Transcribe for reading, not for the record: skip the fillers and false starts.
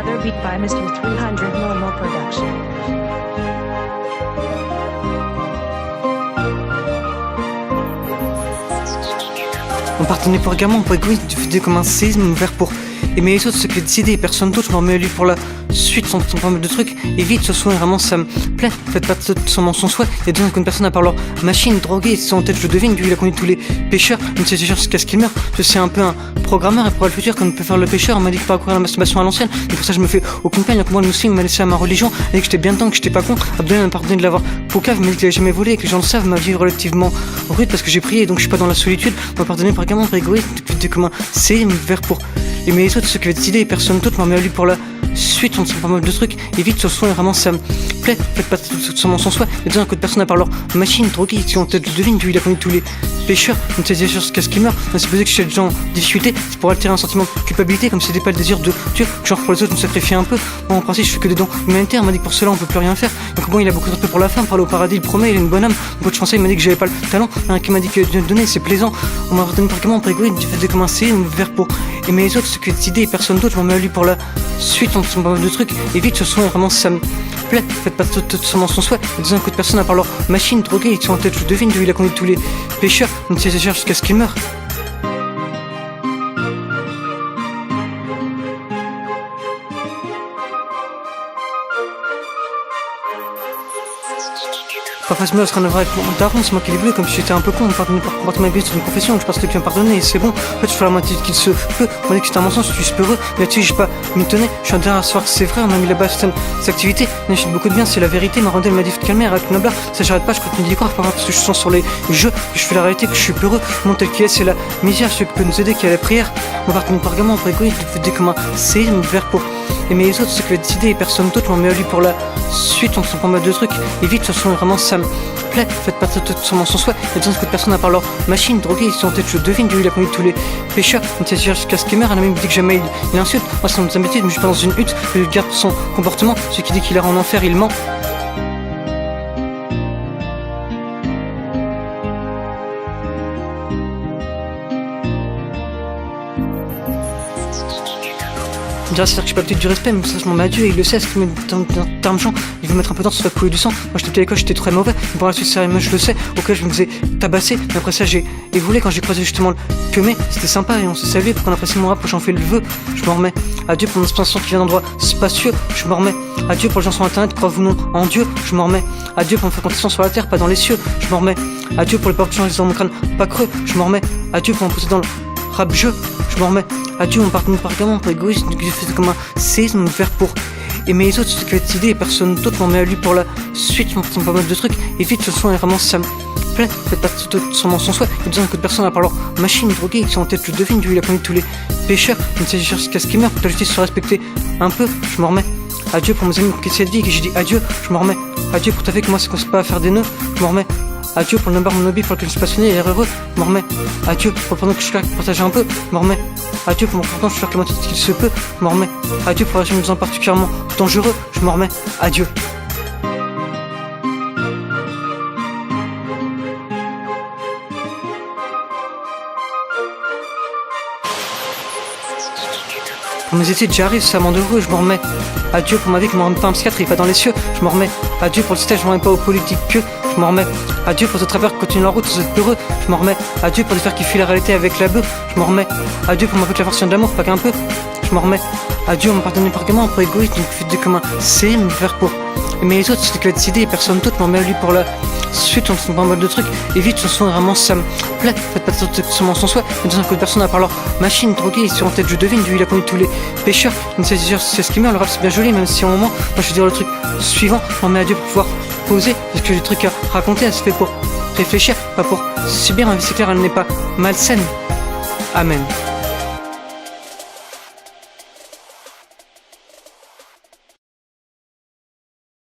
Another beat by Mr. 300 Momo Production. On pardonnait pour gamin, pour égoïste, du comme un séisme ouvert pour aimer les autres, ce que décider, personne d'autre, je m'en mets à lui pour la suite, sans pas mal de trucs, et vite, ce soir, vraiment, ça me plaît, faites pas de son souhait, il y a besoin qu'une personne à part leur machine, droguée, c'est en tête, je devine, lui, il a connu tous les pêcheurs, une de ces gens jusqu'à ce qu'il meure, je sais un peu un programmeur, et pour le futur, comme peut faire le pêcheur, on m'a dit que pas courir la masturbation à l'ancienne, et pour ça, je me fais aucune peine, moi, le musulman m'a laissé à ma religion, et que j'étais bien dedans, que j'étais pas con, Abdel m'a pardonné de l'avoir poucave, m'a dit qu'il avait jamais volé, et que les gens le savent, ma vie est relativement rude, parce que j'ai prié, donc je suis pas dans la solitude, m'a pardonné par gamin, par égoïste, comme un séisme ouvert pour aimer les autres, ce qui va décider, personne d'autre, m'en met à lui pour la suite, on se fait pas mal de trucs, et vite, ce soir, vraiment, ça me plaît, faites pas seulement son souhait, il y a besoin que de personne à part leur machine, droguée, si on tête de devine, lui, il a connu tous les pêcheurs, on sait sur ce qu'est-ce qui meurt, on s'est posé que je suis déjà en difficulté, c'est pour altérer un sentiment de culpabilité, comme si c'était pas le désir de Dieu, que genre pour les autres, me sacrifier un peu, bon, en principe, je fais que des dons humanitaires, on m'a dit que pour cela, on peut plus rien faire, donc bon, il a beaucoup de respect pour la femme, parle au paradis, il promet, il a une bonne âme, mon coach français, il m'a dit que j'avais pas le talent, un qui m'a dit que Dieu donnait, c'est plaisant, on m'a redonné par pour égoïste, du fait de commencer, une verre pour aimer les autres, ce que décider, personne d'autre, je m'en mets à lui pour la suite, on se pas mal de trucs, et vite, ce soir, vraiment, ça me plaît, faites pas seulement son souhait, il y a besoin que de personne à part leur machine, droguée, ils sont en tête, je devine, lui, il a connu tous les pêcheurs, on sait jusqu'à ce qu'il meure. Parfois, je me serai avec mon daron, c'est moi qui l'ai voulu, comme si j'étais un peu con, on pardonne par comportement égoïste sur une confession, je pense que tu m'as pardonné, et c'est bon, en fait, je fais la moitié qu'il se peut, on m'a dit que c'était un mensonge, je suis heureux, mais là-dessus, j'ai pas m'étonner, je suis en train de savoir que c'est vrai, on m'a mis là-bas certaines activités, on achète beaucoup de bien, c'est la vérité, ma rondelle m'a dit de calmer, arrête une blabla, ça j'arrête pas, je continue d'y croire, parce que je sens sur les jeux, que je fais la réalité, que je suis heureux, mon tel qu'il est, c'est la misère, celui qui peut nous aider, qui a la prière, on va partir par gamin, pour égoïste, dès comme un séisme, vert pour aimer les autres, ce que va décider, et personne d'autre, m'en met à lui pour la suite, on se pas mal de trucs, et vite, ce sont vraiment ça me plaît, faites pas seulement son souhait, il y a besoin que de personne à part leur machine, droguée, ils sont en tête, je devine, lui, il a connu tous les pêcheurs, on sait jusqu'à ce qu'il meurt, un ami me dit que jamais il insulte, moi c'est mon habitude, mais je suis pas dans une hutte, je garde son comportement, celui qui dit qu'il ira en enfer, il ment. C'est-à-dire que je suis pas peut-être du respect, mais ça je m'en mets à Dieu et il le sait, ce qu'il met dans termes gens, il veut mettre un peu de temps, ça va couler du sang. Moi j'étais à l'école, j'étais très mauvais, mais par la suite sérieusement je le sais, auquel je me faisais tabasser, mais après ça j'ai évolué quand j'ai croisé justement le Kemé, c'était sympa et on s'est salué pour qu'on apprécie mon rap, j'en fais le vœu, je m'en remets à Dieu pour mon inspiration qui vient d'endroits spacieux, je m'en remets à Dieu pour les gens sur internet, croient-vous non en Dieu, je m'en remets à Dieu pour me faire condition sur la terre, pas dans les cieux, je m'en remets à Dieu pour les pauvres gens dans mon crâne pas creux, je m'en remets à Dieu pour me pousser dans le rap-jeu, je m'en remets à Dieu, on pardonne par gamin, pour égoïste, je fais comme un séisme, faire pour aimer les autres, ce qui va décider, et personne d'autre m'en met à lui pour la suite, je m'en pas mal de trucs, et vite, ce son est vraiment ça me plaît, faites pas seulement son souhait, il y a besoin que de personne à part leur machine, droguée, ils sont en tête, je devine, lui, il a connu tous les pêcheurs, il ne sait jusqu'à ce qu'il meurt, pour que la justice soit respectée un peu, je m'en remets à Dieu pour mes amis qui cette vie, et que j'ai dit adieu, je m'en remets à Dieu pour ta vie, que moi, c'est qu'on sait pas à faire des nœuds, je m'en remets adieu pour le number mon hobby pour lequel je suis passionné et heureux, je m'en remets adieu pour le pendant que je suis là pour partager un peu, je m'en remets adieu pour mon content, je suis que la moitié de ce qu'il se peut, je m'en remets adieu pour la j'ai besoin particulièrement dangereux, je m'en remets adieu. Pour mes études, j'arrive, ça m'en heureux, je m'en remets à Dieu pour ma vie, que je m'en remets pas un psychiatre, il est pas dans les cieux, je m'en remets à Dieu pour le système, je m'en remets pas aux politiques que, je m'en remets à Dieu pour ce travers qui continue leur route, sans être heureux, je m'en remets à Dieu pour des faire qui fuient la réalité avec la bœuf, je m'en remets à Dieu pour ma la version de l'amour, pas qu'un peu, je m'en remets à Dieu, on m'a pardonné par gamin, pour égoïste, donc fait de comme un c'est me faire pour aimer les autres, c'est ce qui va décider, et personne d'autre m'en met à lui pour la suite, on se fait pas mal de trucs, et vite, ce son vraiment ça me plaît, faites pas seulement son souhait, il y a besoin que de personne à part leur machine, droguée, ils sont en tête, je devine, lui il a connu tous les pêcheurs, il sait c'est ce qui meurt, le rap c'est bien joli, même si au moment, moi je vais dire le truc suivant, on met à Dieu pour pouvoir poser, parce que j'ai des trucs à raconter, elle se fait pour réfléchir, pas pour subir, ma vie c'est clair, elle n'est pas malsaine. Amen.